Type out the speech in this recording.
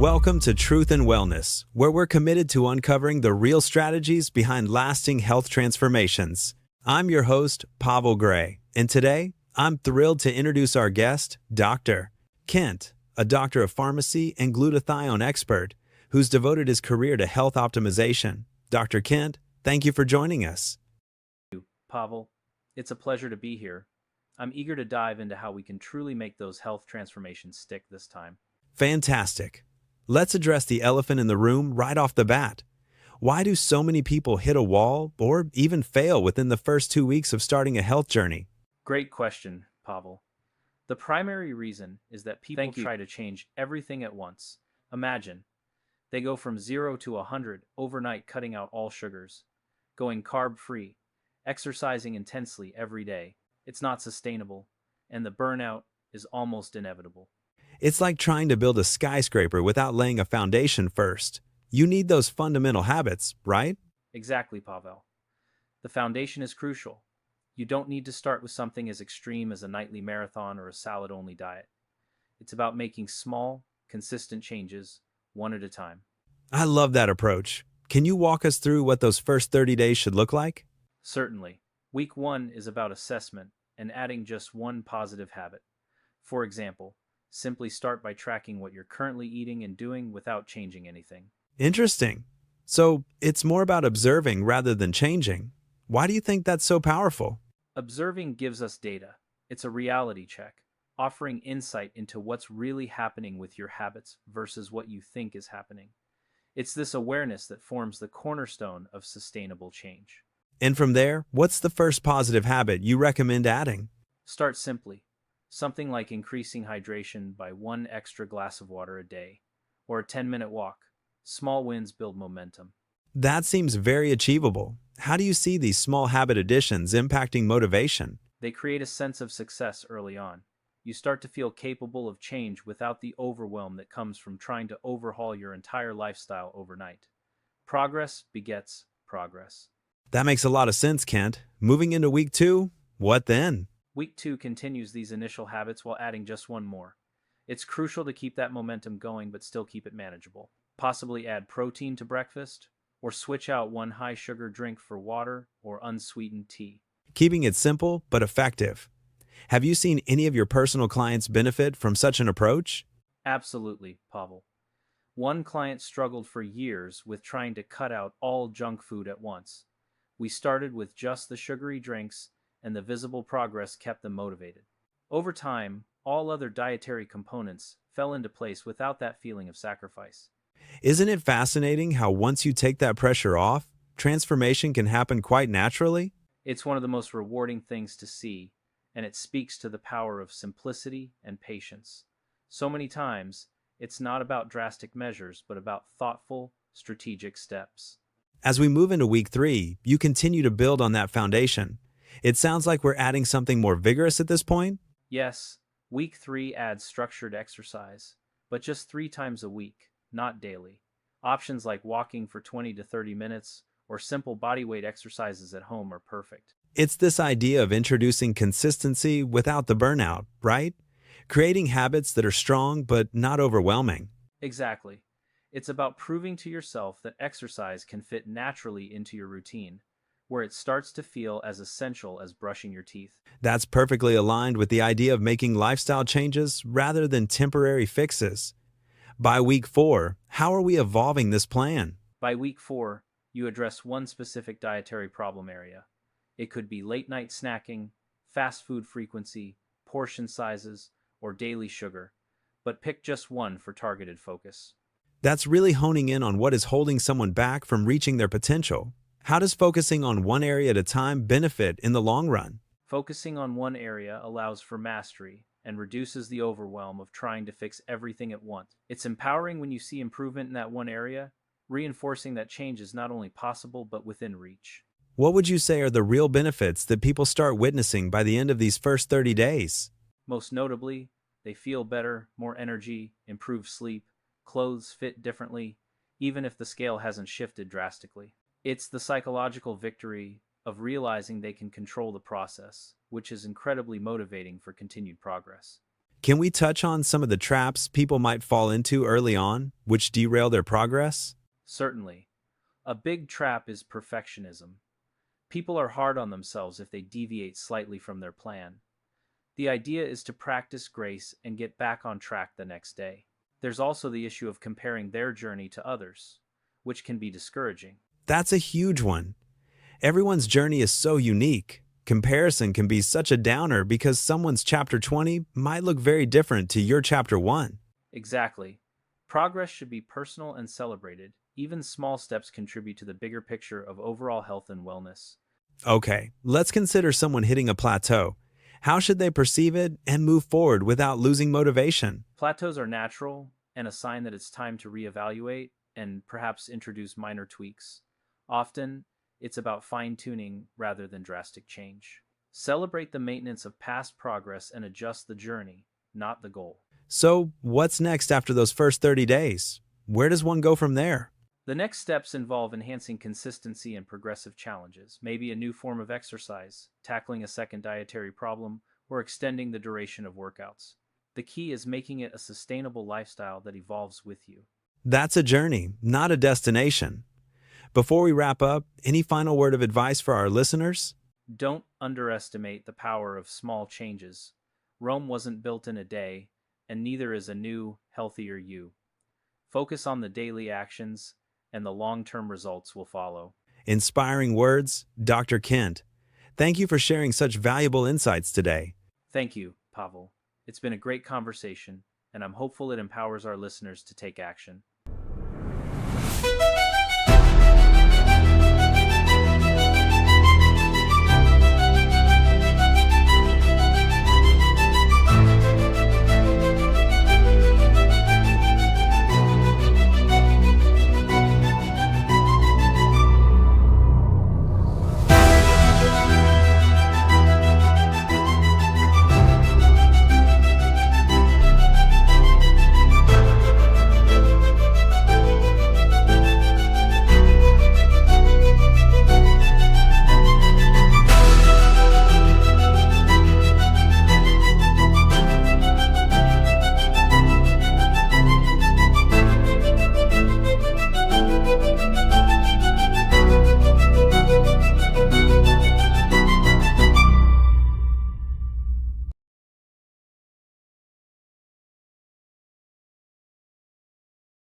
Welcome to Truth and Wellness, where we're committed to uncovering the real strategies behind lasting health transformations. I'm your host, Pavel Gray, and today I'm thrilled to introduce our guest, Dr. Kent, a doctor of pharmacy and glutathione expert who's devoted his career to health optimization. Dr. Kent, thank you for joining us. Pavel, it's a pleasure to be here. I'm eager to dive into how we can truly make those health transformations stick this time. Fantastic. Let's address the elephant in the room right off the bat. Why do so many people hit a wall or even fail within the first 2 weeks of starting a health journey? Great question, Pavel. The primary reason is that people try to change everything at once. Imagine, they go from 0 to 100 overnight, cutting out all sugars, going carb-free, exercising intensely every day. It's not sustainable, and the burnout is almost inevitable. It's like trying to build a skyscraper without laying a foundation first. You need those fundamental habits, right? Exactly, Pavel. The foundation is crucial. You don't need to start with something as extreme as a nightly marathon or a salad-only diet. It's about making small, consistent changes, one at a time. I love that approach. Can you walk us through what those first 30 days should look like? Certainly. Week 1 is about assessment and adding just one positive habit. For example, simply start by tracking what you're currently eating and doing without changing anything. Interesting. So it's more about observing rather than changing. Why do you think that's so powerful? Observing gives us data. It's a reality check, offering insight into what's really happening with your habits versus what you think is happening. It's this awareness that forms the cornerstone of sustainable change. And from there, what's the first positive habit you recommend adding? Start simply. Something like increasing hydration by 1 extra glass of water a day, or a 10-minute walk. Small wins build momentum. That seems very achievable. How do you see these small habit additions impacting motivation? They create a sense of success early on. You start to feel capable of change without the overwhelm that comes from trying to overhaul your entire lifestyle overnight. Progress begets progress. That makes a lot of sense, Kent. Moving into week 2, what then? Week 2 continues these initial habits while adding just one more. It's crucial to keep that momentum going but still keep it manageable. Possibly add protein to breakfast, or switch out one high-sugar drink for water or unsweetened tea. Keeping it simple but effective. Have you seen any of your personal clients benefit from such an approach? Absolutely, Pavel. One client struggled for years with trying to cut out all junk food at once. We started with just the sugary drinks, and the visible progress kept them motivated. Over time, all other dietary components fell into place without that feeling of sacrifice. Isn't it fascinating how once you take that pressure off, transformation can happen quite naturally? It's one of the most rewarding things to see, and it speaks to the power of simplicity and patience. So many times, it's not about drastic measures, but about thoughtful, strategic steps. As we move into week 3, you continue to build on that foundation. It sounds like we're adding something more vigorous at this point. Yes, week 3 adds structured exercise, but just 3 times a week, not daily. Options like walking for 20 to 30 minutes or simple bodyweight exercises at home are perfect. It's this idea of introducing consistency without the burnout, right? Creating habits that are strong but not overwhelming. Exactly. It's about proving to yourself that exercise can fit naturally into your routine, where it starts to feel as essential as brushing your teeth. That's perfectly aligned with the idea of making lifestyle changes rather than temporary fixes. By week 4, how are we evolving this plan? By week 4, you address one specific dietary problem area. It could be late night snacking, fast food frequency, portion sizes, or daily sugar, but pick just one for targeted focus. That's really honing in on what is holding someone back from reaching their potential. How does focusing on one area at a time benefit in the long run? Focusing on one area allows for mastery and reduces the overwhelm of trying to fix everything at once. It's empowering when you see improvement in that one area, reinforcing that change is not only possible but within reach. What would you say are the real benefits that people start witnessing by the end of these first 30 days? Most notably, they feel better, more energy, improved sleep, clothes fit differently, even if the scale hasn't shifted drastically. It's the psychological victory of realizing they can control the process, which is incredibly motivating for continued progress. Can we touch on some of the traps people might fall into early on, which derail their progress? Certainly. A big trap is perfectionism. People are hard on themselves if they deviate slightly from their plan. The idea is to practice grace and get back on track the next day. There's also the issue of comparing their journey to others, which can be discouraging. That's a huge one. Everyone's journey is so unique. Comparison can be such a downer because someone's chapter 20 might look very different to your chapter 1. Exactly. Progress should be personal and celebrated. Even small steps contribute to the bigger picture of overall health and wellness. Okay, let's consider someone hitting a plateau. How should they perceive it and move forward without losing motivation? Plateaus are natural and a sign that it's time to reevaluate and perhaps introduce minor tweaks. Often, it's about fine-tuning rather than drastic change. Celebrate the maintenance of past progress and adjust the journey, not the goal. So, what's next after those first 30 days? Where does one go from there? The next steps involve enhancing consistency and progressive challenges, maybe a new form of exercise, tackling a second dietary problem, or extending the duration of workouts. The key is making it a sustainable lifestyle that evolves with you. That's a journey, not a destination. Before we wrap up, any final word of advice for our listeners? Don't underestimate the power of small changes. Rome wasn't built in a day, and neither is a new, healthier you. Focus on the daily actions, and the long-term results will follow. Inspiring words, Dr. Kent. Thank you for sharing such valuable insights today. Thank you, Pavel. It's been a great conversation, and I'm hopeful it empowers our listeners to take action.